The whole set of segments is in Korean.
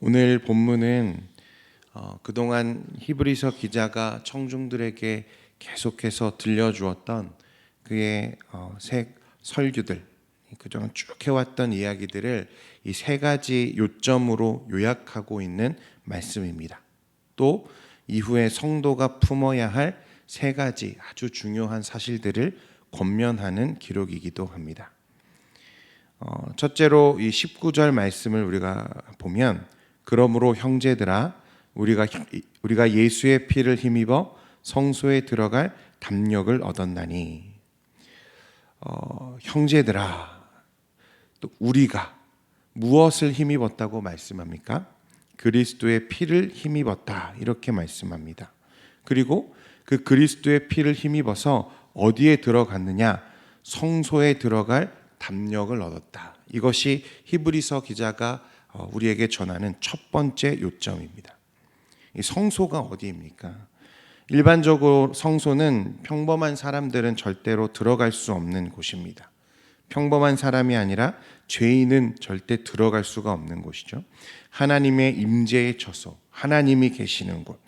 오늘 본문은 그동안 히브리서 기자가 청중들에게 계속해서 들려주었던 그의 새 설교들, 그동안 쭉 해왔던 이야기들을 이 세 가지 요점으로 요약하고 있는 말씀입니다. 또 이후에 성도가 품어야 할 세 가지 아주 중요한 사실들을 권면하는 기록이기도 합니다. 첫째로 이 19절 말씀을 우리가 보면, 그러므로 형제들아 우리가 예수의 피를 힘입어 성소에 들어갈 담력을 얻었나니. 형제들아, 또 우리가 무엇을 힘입었다고 말씀합니까? 그리스도의 피를 힘입었다, 이렇게 말씀합니다. 그리고 그 그리스도의 피를 힘입어서 어디에 들어갔느냐? 성소에 들어갈 담력을 얻었다. 이것이 히브리서 기자가 우리에게 전하는 첫 번째 요점입니다. 이 성소가 어디입니까? 일반적으로 성소는 평범한 사람들은 절대로 들어갈 수 없는 곳입니다. 평범한 사람이 아니라 죄인은 절대 들어갈 수가 없는 곳이죠. 하나님의 임재의 처소, 하나님이 계시는 곳,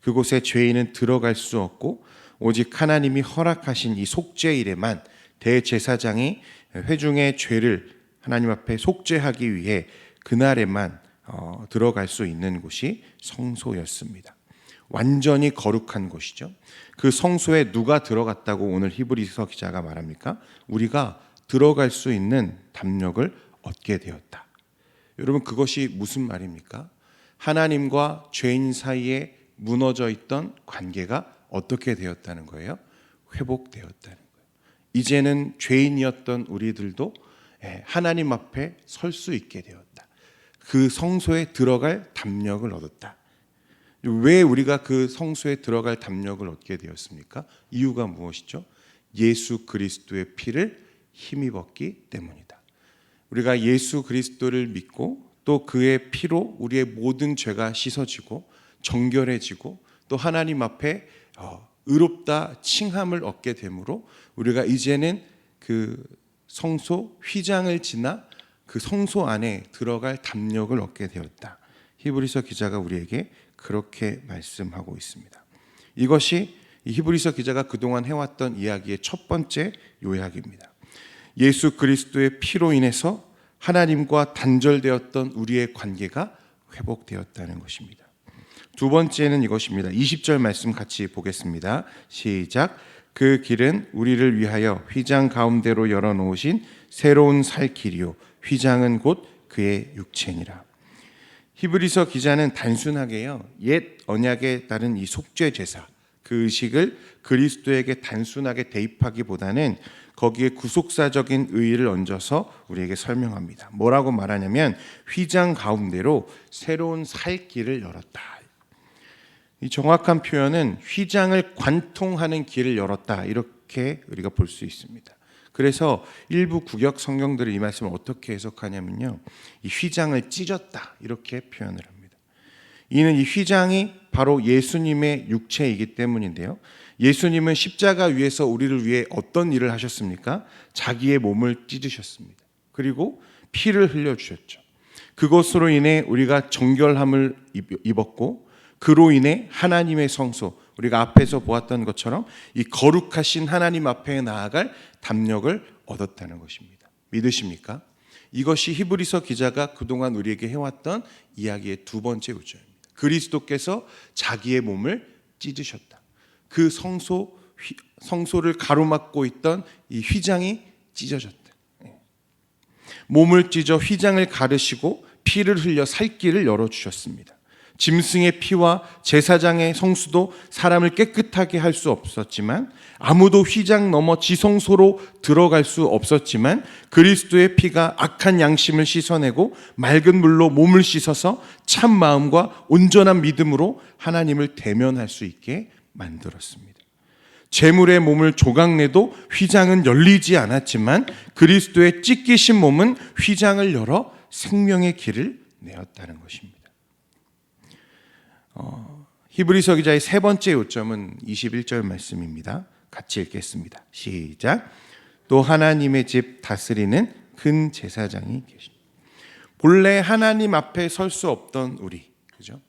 그곳에 죄인은 들어갈 수 없고 오직 하나님이 허락하신 이 속죄일에만 대제사장이 회중의 죄를 하나님 앞에 속죄하기 위해 그날에만 들어갈 수 있는 곳이 성소였습니다. 완전히 거룩한 곳이죠. 그 성소에 누가 들어갔다고 오늘 히브리서 기자가 말합니까? 우리가 들어갈 수 있는 담력을 얻게 되었다. 여러분, 그것이 무슨 말입니까? 하나님과 죄인 사이에 무너져 있던 관계가 어떻게 되었다는 거예요? 회복되었다는 거예요. 이제는 죄인이었던 우리들도 하나님 앞에 설 수 있게 되었다. 그 성소에 들어갈 담력을 얻었다. 왜 우리가 그 성소에 들어갈 담력을 얻게 되었습니까? 이유가 무엇이죠? 예수 그리스도의 피를 힘입었기 때문이다. 우리가 예수 그리스도를 믿고 또 그의 피로 우리의 모든 죄가 씻어지고 정결해지고 또 하나님 앞에 의롭다 칭함을 얻게 되므로 우리가 이제는 그 성소 휘장을 지나 그 성소 안에 들어갈 담력을 얻게 되었다. 히브리서 기자가 우리에게 그렇게 말씀하고 있습니다. 이것이 히브리서 기자가 그동안 해왔던 이야기의 첫 번째 요약입니다. 예수 그리스도의 피로 인해서 하나님과 단절되었던 우리의 관계가 회복되었다는 것입니다. 두 번째는 이것입니다. 20절 말씀 같이 보겠습니다. 시작. 그 길은 우리를 위하여 휘장 가운데로 열어놓으신 새로운 살 길이요 휘장은 곧 그의 육체니라. 히브리서 기자는 단순하게요, 옛 언약에 따른 이 속죄 제사, 그 의식을 그리스도에게 단순하게 대입하기보다는 거기에 구속사적인 의의를 얹어서 우리에게 설명합니다. 뭐라고 말하냐면 휘장 가운데로 새로운 살 길을 열었다. 이 정확한 표현은 휘장을 관통하는 길을 열었다, 이렇게 우리가 볼 수 있습니다. 그래서 일부 구역 성경들이 이 말씀을 어떻게 해석하냐면요, 이 휘장을 찢었다, 이렇게 표현을 합니다. 이는 이 휘장이 바로 예수님의 육체이기 때문인데요, 예수님은 십자가 위에서 우리를 위해 어떤 일을 하셨습니까? 자기의 몸을 찢으셨습니다. 그리고 피를 흘려주셨죠. 그것으로 인해 우리가 정결함을 입었고, 그로 인해 하나님의 성소, 우리가 앞에서 보았던 것처럼 이 거룩하신 하나님 앞에 나아갈 담력을 얻었다는 것입니다. 믿으십니까? 이것이 히브리서 기자가 그동안 우리에게 해왔던 이야기의 두 번째 요점입니다. 그리스도께서 자기의 몸을 찢으셨다. 그 성소를 가로막고 있던 이 휘장이 찢어졌다. 몸을 찢어 휘장을 가르시고 피를 흘려 살 길을 열어주셨습니다. 짐승의 피와 제사장의 성수도 사람을 깨끗하게 할 수 없었지만, 아무도 휘장 넘어 지성소로 들어갈 수 없었지만, 그리스도의 피가 악한 양심을 씻어내고 맑은 물로 몸을 씻어서 참 마음과 온전한 믿음으로 하나님을 대면할 수 있게 만들었습니다. 제물의 몸을 조각내도 휘장은 열리지 않았지만 그리스도의 찢기신 몸은 휘장을 열어 생명의 길을 내었다는 것입니다. 히브리서 기자의 세 번째 요점은 21절 말씀입니다. 같이 읽겠습니다. 시작. 또 하나님의 집 다스리는 큰 제사장이 계십니다. 본래 하나님 앞에 설 수 없던 우리, 그죠?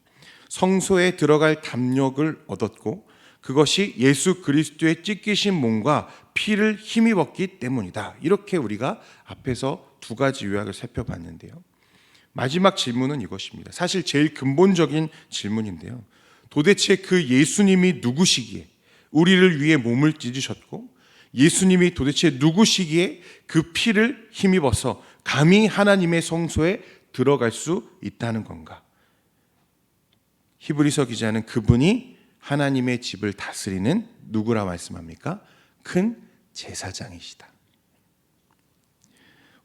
성소에 들어갈 담력을 얻었고 그것이 예수 그리스도의 찢기신 몸과 피를 힘입었기 때문이다. 이렇게 우리가 앞에서 두 가지 요약을 살펴봤는데요. 마지막 질문은 이것입니다. 사실 제일 근본적인 질문인데요. 도대체 그 예수님이 누구시기에 우리를 위해 몸을 찢으셨고 예수님이 도대체 누구시기에 그 피를 힘입어서 감히 하나님의 성소에 들어갈 수 있다는 건가? 히브리서 기자는 그분이 하나님의 집을 다스리는 누구라 말씀합니까? 큰 제사장이시다.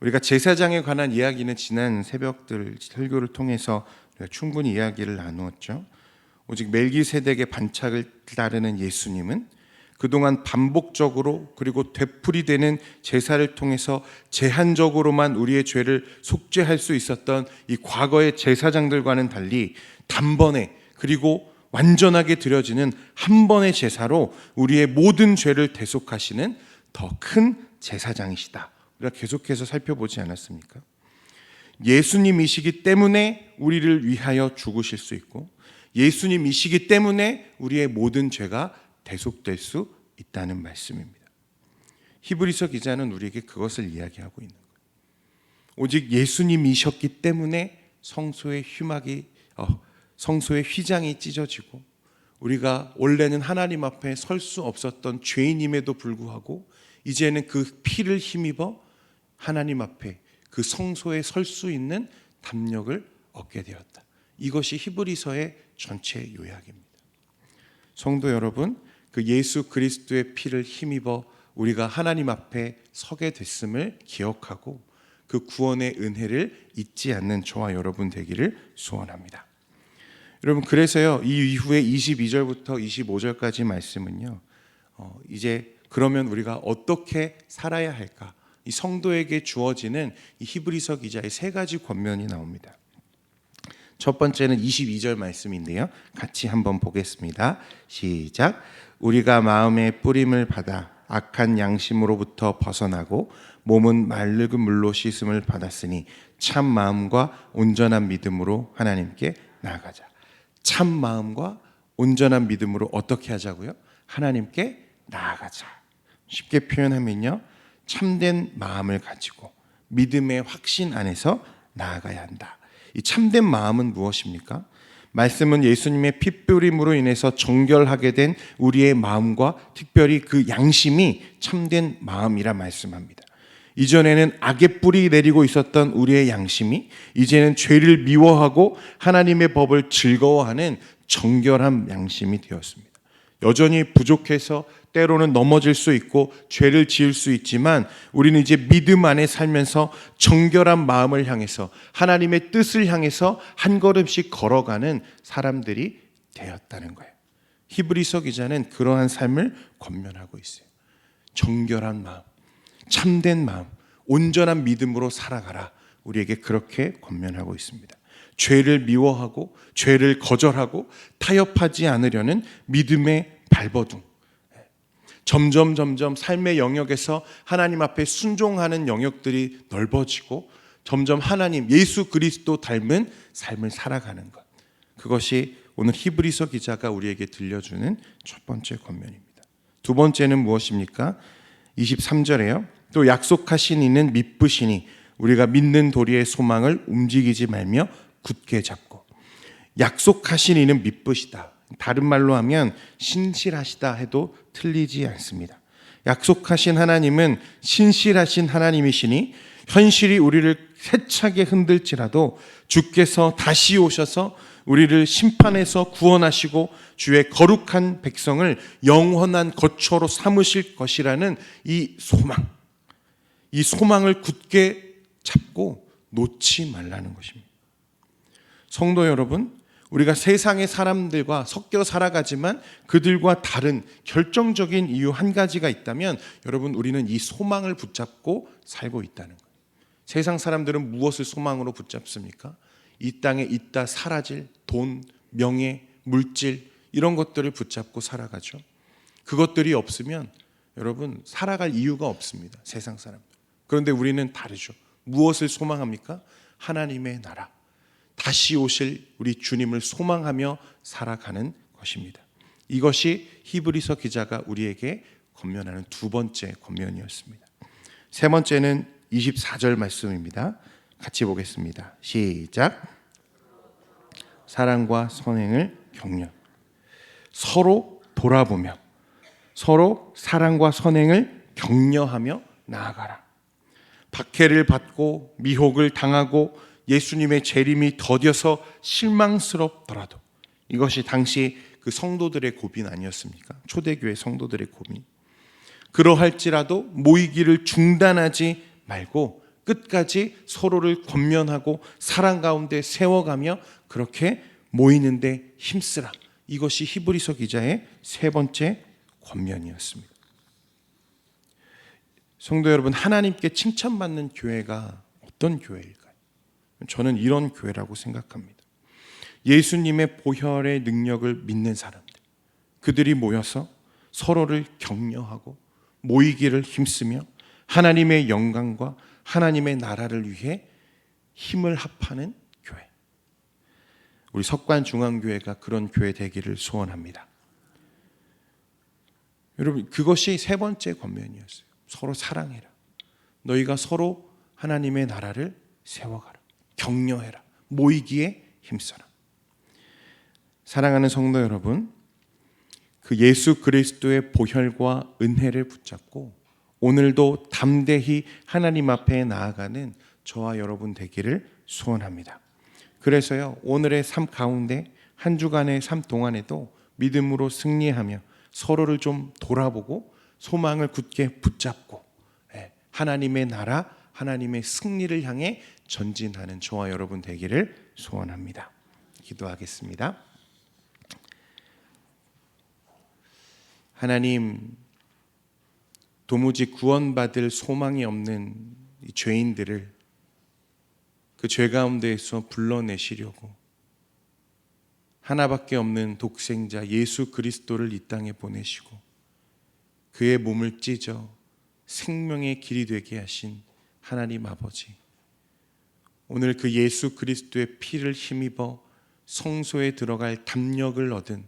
우리가 제사장에 관한 이야기는 지난 새벽들 설교를 통해서 우리가 충분히 이야기를 나누었죠. 오직 멜기세덱의 반차를 따르는 예수님은 그동안 반복적으로 그리고 되풀이되는 제사를 통해서 제한적으로만 우리의 죄를 속죄할 수 있었던 이 과거의 제사장들과는 달리 단번에 그리고 완전하게 드려지는 한 번의 제사로 우리의 모든 죄를 대속하시는 더 큰 제사장이시다. 우리가 계속해서 살펴보지 않았습니까? 예수님이시기 때문에 우리를 위하여 죽으실 수 있고 예수님이시기 때문에 우리의 모든 죄가 대속될 수 있다는 말씀입니다. 히브리서 기자는 우리에게 그것을 이야기하고 있는 거예요. 오직 예수님이셨기 때문에 성소의 휘장이 찢어지고 우리가 원래는 하나님 앞에 설 수 없었던 죄인임에도 불구하고 이제는 그 피를 힘입어 하나님 앞에 그 성소에 설 수 있는 담력을 얻게 되었다. 이것이 히브리서의 전체 요약입니다. 성도 여러분, 그 예수 그리스도의 피를 힘입어 우리가 하나님 앞에 서게 됐음을 기억하고 그 구원의 은혜를 잊지 않는 저와 여러분 되기를 소원합니다. 여러분, 그래서요 이 이후에 22절부터 25절까지 말씀은요 이제 그러면 우리가 어떻게 살아야 할까? 이 성도에게 주어지는 이 히브리서 기자의 세 가지 권면이 나옵니다. 첫 번째는 22절 말씀인데요. 같이 한번 보겠습니다. 시작. 우리가 마음의 뿌림을 받아 악한 양심으로부터 벗어나고 몸은 맑은 물로 씻음을 받았으니 참 마음과 온전한 믿음으로 하나님께 나아가자. 참 마음과 온전한 믿음으로 어떻게 하자고요? 하나님께 나아가자. 쉽게 표현하면요, 참된 마음을 가지고 믿음의 확신 안에서 나아가야 한다. 이 참된 마음은 무엇입니까? 말씀은 예수님의 피뿌림으로 인해서 정결하게 된 우리의 마음과 특별히 그 양심이 참된 마음이라 말씀합니다. 이전에는 악의 뿌리 내리고 있었던 우리의 양심이 이제는 죄를 미워하고 하나님의 법을 즐거워하는 정결한 양심이 되었습니다. 여전히 부족해서 때로는 넘어질 수 있고 죄를 지을 수 있지만 우리는 이제 믿음 안에 살면서 정결한 마음을 향해서 하나님의 뜻을 향해서 한 걸음씩 걸어가는 사람들이 되었다는 거예요. 히브리서 기자는 그러한 삶을 권면하고 있어요. 정결한 마음, 참된 마음, 온전한 믿음으로 살아가라. 우리에게 그렇게 권면하고 있습니다. 죄를 미워하고 죄를 거절하고 타협하지 않으려는 믿음의 발버둥. 점점 삶의 영역에서 하나님 앞에 순종하는 영역들이 넓어지고 점점 하나님 예수 그리스도 닮은 삶을 살아가는 것. 그것이 오늘 히브리서 기자가 우리에게 들려주는 첫 번째 권면입니다. 두 번째는 무엇입니까? 23절에요. 또 약속하신 이는 믿으시니 우리가 믿는 도리의 소망을 움직이지 말며 굳게 잡고. 약속하신 이는 믿으시다. 다른 말로 하면 신실하시다 해도 틀리지 않습니다. 약속하신 하나님은 신실하신 하나님이시니 현실이 우리를 세차게 흔들지라도 주께서 다시 오셔서 우리를 심판해서 구원하시고 주의 거룩한 백성을 영원한 거처로 삼으실 것이라는 이 소망을 굳게 잡고 놓지 말라는 것입니다. 성도 여러분, 우리가 세상의 사람들과 섞여 살아가지만 그들과 다른 결정적인 이유 한 가지가 있다면 여러분, 우리는 이 소망을 붙잡고 살고 있다는 거예요. 세상 사람들은 무엇을 소망으로 붙잡습니까? 이 땅에 있다 사라질 돈, 명예, 물질 이런 것들을 붙잡고 살아가죠. 그것들이 없으면 여러분 살아갈 이유가 없습니다. 세상 사람들. 그런데 우리는 다르죠. 무엇을 소망합니까? 하나님의 나라, 다시 오실 우리 주님을 소망하며 살아가는 것입니다. 이것이 히브리서 기자가 우리에게 권면하는 두 번째 권면이었습니다. 세 번째는 24절 말씀입니다. 같이 보겠습니다. 시작. 사랑과 선행을 격려. 서로 돌아보며 서로 사랑과 선행을 격려하며 나아가라. 박해를 받고 미혹을 당하고 예수님의 재림이 더뎌서 실망스럽더라도, 이것이 당시 그 성도들의 고민 아니었습니까? 초대교회 성도들의 고민. 그러할지라도 모이기를 중단하지 말고 끝까지 서로를 권면하고 사랑 가운데 세워가며 그렇게 모이는데 힘쓰라. 이것이 히브리서 기자의 세 번째 권면이었습니다. 성도 여러분, 하나님께 칭찬받는 교회가 어떤 교회일까요? 저는 이런 교회라고 생각합니다. 예수님의 보혈의 능력을 믿는 사람들, 그들이 모여서 서로를 격려하고 모이기를 힘쓰며 하나님의 영광과 하나님의 나라를 위해 힘을 합하는 교회. 우리 석관중앙교회가 그런 교회 되기를 소원합니다. 여러분, 그것이 세 번째 권면이었어요. 서로 사랑해라. 너희가 서로 하나님의 나라를 세워가라. 격려해라. 모이기에 힘써라. 사랑하는 성도 여러분, 그 예수 그리스도의 보혈과 은혜를 붙잡고 오늘도 담대히 하나님 앞에 나아가는 저와 여러분 되기를 소원합니다. 그래서요, 오늘의 삶 가운데 한 주간의 삶 동안에도 믿음으로 승리하며 서로를 좀 돌아보고 소망을 굳게 붙잡고 하나님의 나라, 하나님의 승리를 향해 전진하는 저와 여러분 되기를 소원합니다. 기도하겠습니다. 하나님, 도무지 구원받을 소망이 없는 이 죄인들을 그 죄 가운데에서 불러내시려고 하나밖에 없는 독생자 예수 그리스도를 이 땅에 보내시고 그의 몸을 찢어 생명의 길이 되게 하신 하나님 아버지, 오늘 그 예수 그리스도의 피를 힘입어 성소에 들어갈 담력을 얻은